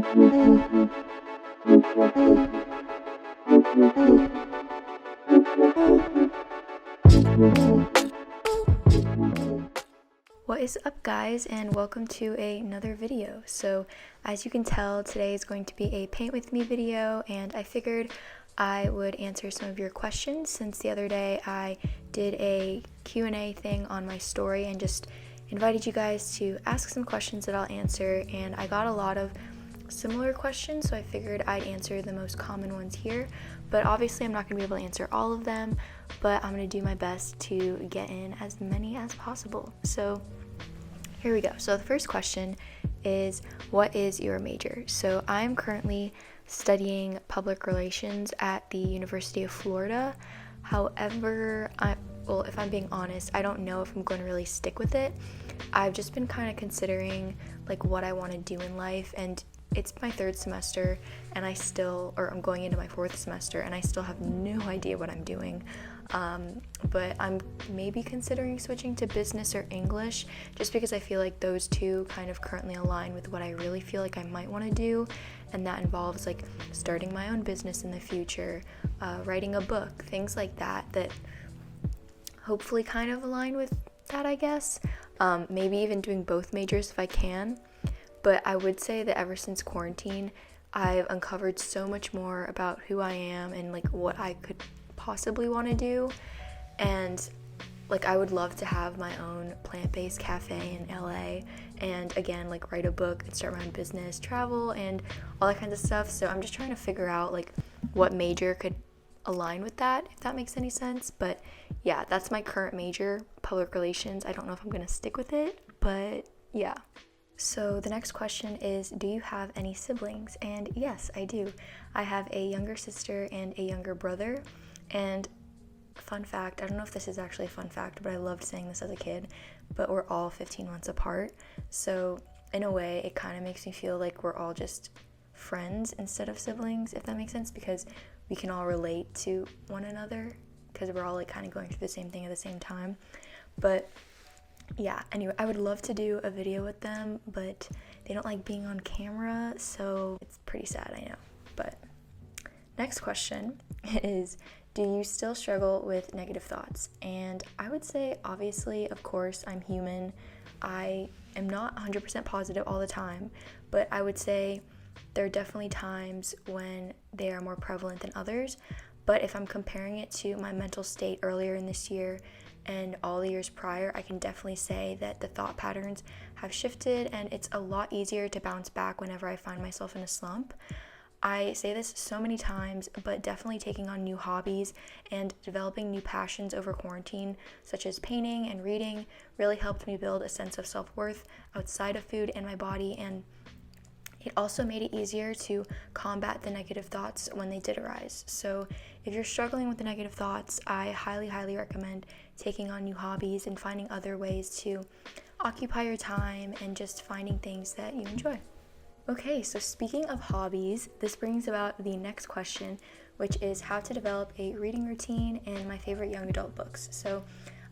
What is up, guys, and welcome to another video. So as you can tell, today is going to be a paint with me video, and I figured I would answer some of your questions since the other day I did a Q&A thing on my story and just invited you guys to ask some questions that I'll answer, and I got a lot of similar questions, so I figured I'd answer the most common ones here. But obviously I'm not going to be able to answer all of them, but I'm going to do my best to get in as many as possible. So here we go. So the first question is, what is your major? So I'm currently studying public relations at the University of Florida. However, if I'm being honest, I don't know if I'm going to really stick with it. I've just been kind of considering like what I want to do in life, and it's my third semester and I'm going into my fourth semester and I still have no idea what I'm doing. But I'm maybe considering switching to business or English just because I feel like those two kind of currently align with what I really feel like I might want to do, and that involves like starting my own business in the future, writing a book, things like that hopefully kind of align with that, I guess. Maybe even doing both majors if I can. But I would say that ever since quarantine, I've uncovered so much more about who I am and like what I could possibly want to do. And like I would love to have my own plant-based cafe in LA, and again like write a book and start my own business, travel, and all that kinds of stuff. So I'm just trying to figure out like what major could align with that, if that makes any sense. But yeah, that's my current major, public relations. I don't know if I'm gonna stick with it, but yeah. So the next question is, do you have any siblings? And yes, I do. I have a younger sister and a younger brother. And fun fact, I don't know if this is actually a fun fact, but I loved saying this as a kid, but we're all 15 months apart. So in a way, it kind of makes me feel like we're all just friends instead of siblings, if that makes sense, because we can all relate to one another because we're all like kind of going through the same thing at the same time. But yeah, anyway, I would love to do a video with them, but they don't like being on camera, so it's pretty sad, I know. But next question is, do you still struggle with negative thoughts? And I would say, obviously, of course, I'm human. I am not 100% positive all the time, but I would say there are definitely times when they are more prevalent than others. But if I'm comparing it to my mental state earlier in this year and all the years prior, I can definitely say that the thought patterns have shifted, and it's a lot easier to bounce back whenever I find myself in a slump. I say this so many times, but definitely taking on new hobbies and developing new passions over quarantine, such as painting and reading, really helped me build a sense of self-worth outside of food and my body, and it also made it easier to combat the negative thoughts when they did arise. So if you're struggling with the negative thoughts, I highly, highly recommend taking on new hobbies and finding other ways to occupy your time and just finding things that you enjoy. Okay, so speaking of hobbies, this brings about the next question, which is how to develop a reading routine and my favorite young adult books. So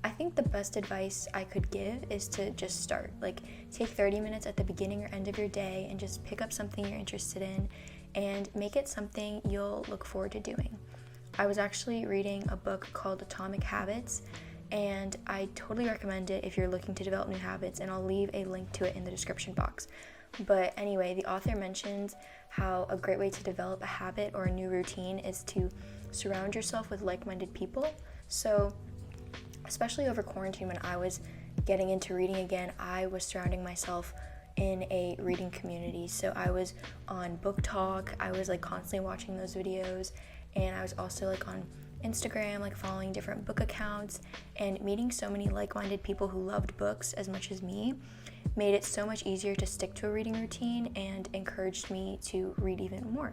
I think the best advice I could give is to just start. Like, take 30 minutes at the beginning or end of your day and just pick up something you're interested in and make it something you'll look forward to doing. I was actually reading a book called Atomic Habits, and I totally recommend it if you're looking to develop new habits, and I'll leave a link to it in the description box. But anyway, the author mentions how a great way to develop a habit or a new routine is to surround yourself with like-minded people. So especially over quarantine, when I was getting into reading again, I was surrounding myself in a reading community. So I was on Book Talk, I was like constantly watching those videos, and I was also like on Instagram, like following different book accounts, and meeting so many like-minded people who loved books as much as me made it so much easier to stick to a reading routine and encouraged me to read even more.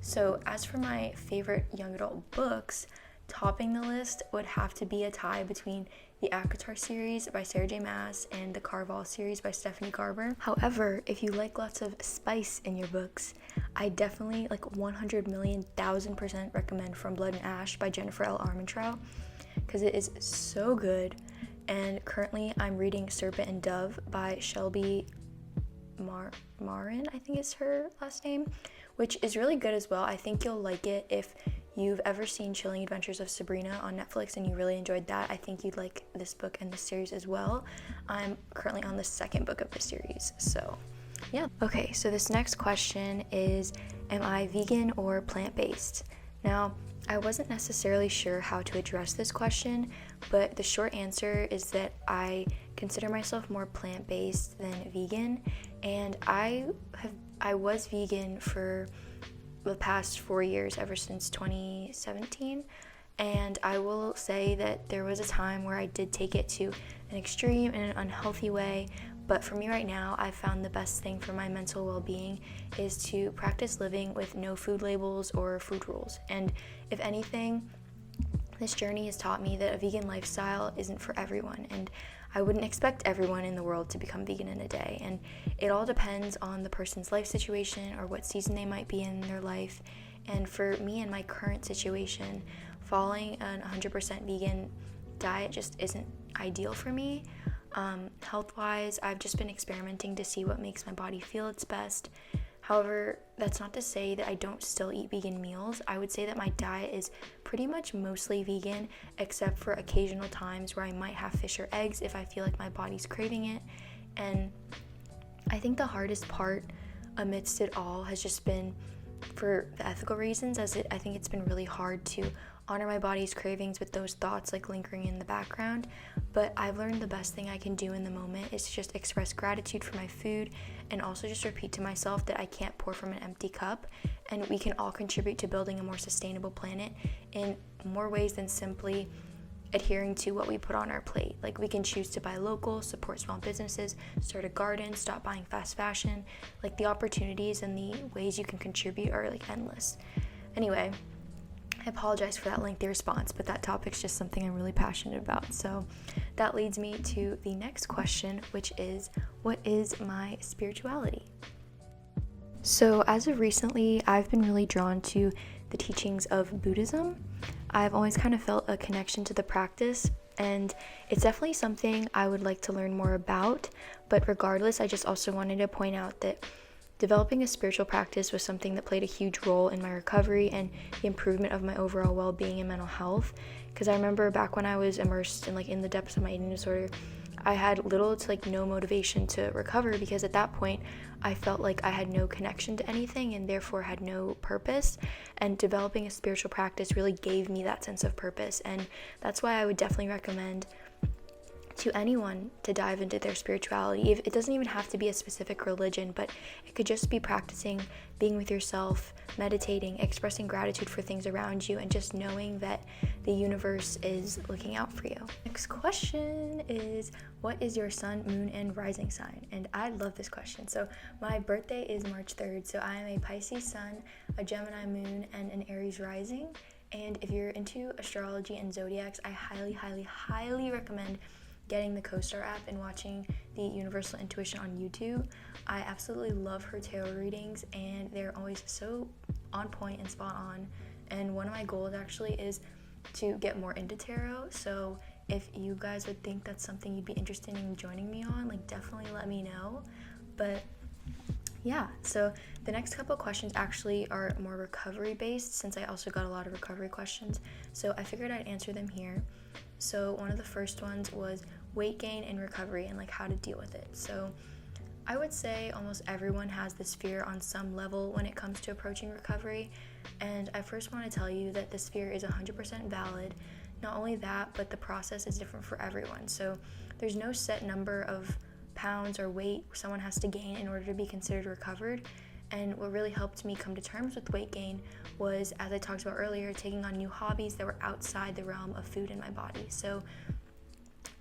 So as for my favorite young adult books, topping the list would have to be a tie between the ACOTAR series by Sarah J. Maas and the Carval series by Stephanie Garber. However, if you like lots of spice in your books, I definitely 100,000,000% recommend From Blood and Ash by Jennifer L. Armentrout, because it is so good. And currently I'm reading Serpent and Dove by Shelby Marin, I think is her last name, which is really good as well. I think you'll like it if you've ever seen Chilling Adventures of Sabrina on Netflix and you really enjoyed that. I think you'd like this book and this series as well. I'm currently on the second book of the series, so yeah. Okay, so this next question is, am I vegan or plant-based? Now, I wasn't necessarily sure how to address this question, but the short answer is that I consider myself more plant-based than vegan, and I was vegan for the past 4 years, ever since 2017, and I will say that there was a time where I did take it to an extreme and an unhealthy way, but for me right now, I've found the best thing for my mental well-being is to practice living with no food labels or food rules. And if anything, this journey has taught me that a vegan lifestyle isn't for everyone, and I wouldn't expect everyone in the world to become vegan in a day. And it all depends on the person's life situation or what season they might be in their life. And for me and my current situation, following an 100% vegan diet just isn't ideal for me. Health-wise, I've just been experimenting to see what makes my body feel its best. However, that's not to say that I don't still eat vegan meals. I would say that my diet is pretty much mostly vegan, except for occasional times where I might have fish or eggs if I feel like my body's craving it. And I think the hardest part amidst it all has just been for the ethical reasons, I think it's been really hard to honor my body's cravings with those thoughts like lingering in the background. But I've learned the best thing I can do in the moment is to just express gratitude for my food and also just repeat to myself that I can't pour from an empty cup, and we can all contribute to building a more sustainable planet in more ways than simply adhering to what we put on our plate. Like, we can choose to buy local, support small businesses, start a garden, stop buying fast fashion. Like, the opportunities and the ways you can contribute are like endless. Anyway, I apologize for that lengthy response, but that topic's just something I'm really passionate about. So that leads me to the next question, which is, what is my spirituality? So as of recently, I've been really drawn to the teachings of Buddhism. I've always kind of felt a connection to the practice, and it's definitely something I would like to learn more about. But regardless, I just also wanted to point out that developing a spiritual practice was something that played a huge role in my recovery and the improvement of my overall well-being and mental health. Because I remember back when I was immersed in the depths of my eating disorder, I had little to no motivation to recover, because at that point I felt like I had no connection to anything and therefore had no purpose. And developing a spiritual practice really gave me that sense of purpose, and that's why I would definitely recommend to anyone to dive into their spirituality. It doesn't even have to be a specific religion, but it could just be practicing being with yourself, meditating, expressing gratitude for things around you, and just knowing that the universe is looking out for you. Next question is, what is your sun, moon, and rising sign? And I love this question. So my birthday is March 3rd, so I am a Pisces sun, a Gemini moon, and an Aries rising. And if you're into astrology and zodiacs, I highly, highly, highly recommend getting the CoStar app and watching the Universal Intuition on YouTube. I absolutely love her tarot readings, and they're always so on point and spot on. And one of my goals actually is to get more into tarot. So if you guys would think that's something you'd be interested in joining me on, definitely let me know. But yeah, so the next couple questions actually are more recovery based, since I also got a lot of recovery questions. So I figured I'd answer them here. So one of the first ones was weight gain in recovery and how to deal with it. So I would say almost everyone has this fear on some level when it comes to approaching recovery. And I first want to tell you that this fear is 100% valid. Not only that, but the process is different for everyone. So there's no set number of pounds or weight someone has to gain in order to be considered recovered. And what really helped me come to terms with weight gain was, as I talked about earlier, taking on new hobbies that were outside the realm of food in my body. So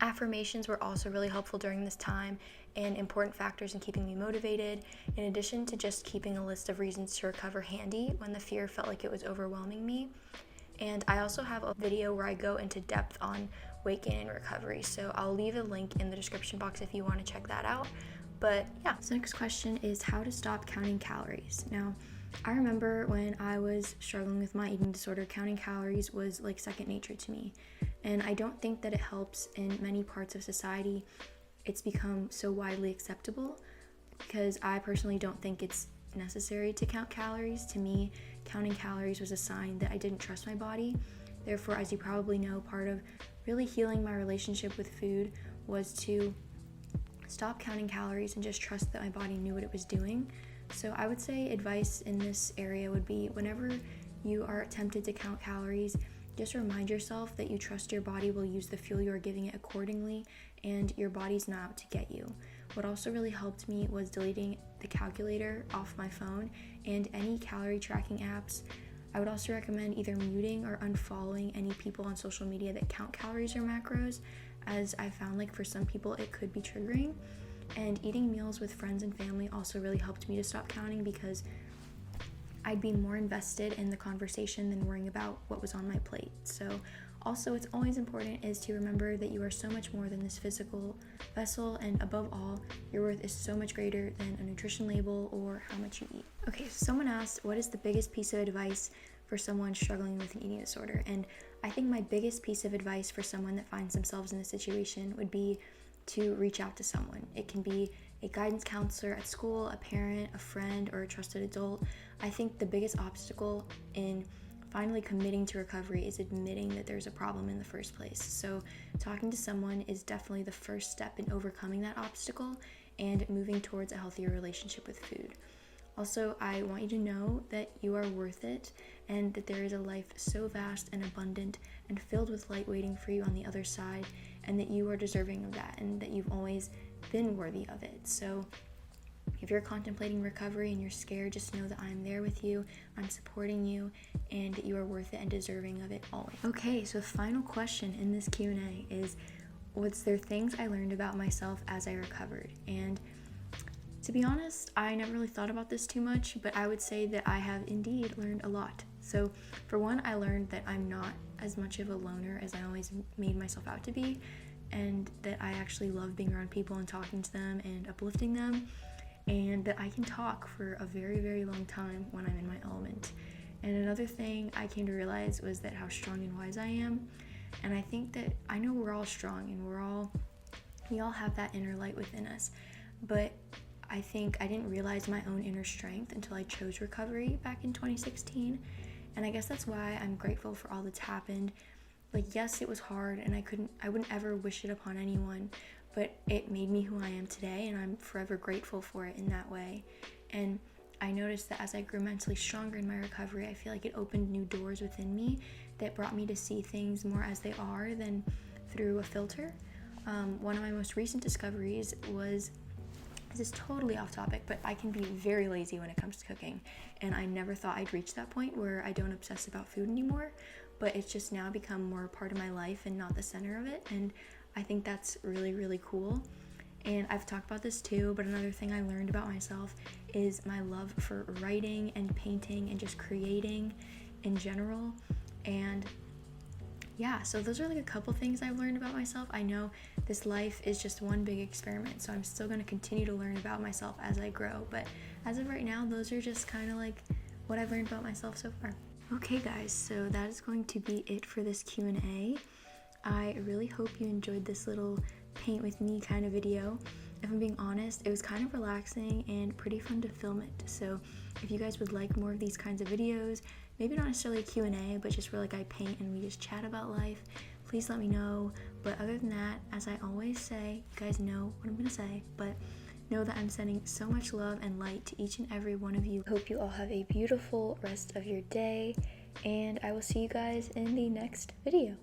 affirmations were also really helpful during this time and important factors in keeping me motivated, in addition to just keeping a list of reasons to recover handy when the fear felt like it was overwhelming me. And I also have a video where I go into depth on weight gain and recovery, so I'll leave a link in the description box if you want to check that out. But yeah, so next question is how to stop counting calories. Now, I remember when I was struggling with my eating disorder, counting calories was second nature to me. And I don't think that it helps in many parts of society. It's become so widely acceptable. because I personally don't think it's necessary to count calories. To me, counting calories was a sign that I didn't trust my body. Therefore, as you probably know, part of really healing my relationship with food was to stop counting calories and just trust that my body knew what it was doing. So I would say advice in this area would be, whenever you are tempted to count calories, just remind yourself that you trust your body will use the fuel you are giving it accordingly, and your body's not out to get you. What also really helped me was deleting the calculator off my phone and any calorie tracking apps. I would also recommend either muting or unfollowing any people on social media that count calories or macros, as I found like for some people it could be triggering. And eating meals with friends and family also really helped me to stop counting, because I'd be more invested in the conversation than worrying about what was on my plate. So also, what's always important is to remember that you are so much more than this physical vessel, and above all, your worth is so much greater than a nutrition label or how much you eat. Okay, so someone asked, what is the biggest piece of advice for someone struggling with an eating disorder? And I think my biggest piece of advice for someone that finds themselves in this situation would be to reach out to someone. It can be a guidance counselor at school, a parent, a friend, or a trusted adult. I think the biggest obstacle in finally committing to recovery is admitting that there's a problem in the first place. So talking to someone is definitely the first step in overcoming that obstacle and moving towards a healthier relationship with food. Also, I want you to know that you are worth it, and that there is a life so vast and abundant and filled with light waiting for you on the other side, and that you are deserving of that, and that you've always been worthy of it. So if you're contemplating recovery and you're scared, just know that I'm there with you, I'm supporting you, and that you are worth it and deserving of it always. Okay, so the final question in this Q&A is, was there things I learned about myself as I recovered? And to be honest, I never really thought about this too much, but I would say that I have indeed learned a lot. So for one, I learned that I'm not as much of a loner as I always made myself out to be, and that I actually love being around people and talking to them and uplifting them, and that I can talk for a very, very long time when I'm in my element. And another thing I came to realize was that how strong and wise I am. And I think that I know we're all strong, and we all have that inner light within us, but I think I didn't realize my own inner strength until I chose recovery back in 2016. And I guess that's why I'm grateful for all that's happened. Like, yes, it was hard, and I wouldn't ever wish it upon anyone, but it made me who I am today, and I'm forever grateful for it in that way. And I noticed that as I grew mentally stronger in my recovery, I feel like it opened new doors within me that brought me to see things more as they are than through a filter. One of my most recent discoveries was, this is totally off topic, but I can be very lazy when it comes to cooking, and I never thought I'd reach that point where I don't obsess about food anymore, but it's just now become more a part of my life and not the center of it, and I think that's really, really cool. And I've talked about this too, but another thing I learned about myself is my love for writing and painting and just creating in general. And yeah, so those are like a couple things I've learned about myself. I know this life is just one big experiment, so I'm still going to continue to learn about myself as I grow, but as of right now, those are just kind of like what I've learned about myself so far. Okay guys, so that is going to be it for this Q&A. I really hope you enjoyed this little paint with me kind of video. If I'm being honest, it was kind of relaxing and pretty fun to film it. So if you guys would like more of these kinds of videos, maybe not necessarily a Q&A, but just where like I paint and we just chat about life, please let me know. But other than that, as I always say, you guys know what I'm gonna say, but know that I'm sending so much love and light to each and every one of you. Hope you all have a beautiful rest of your day, and I will see you guys in the next video.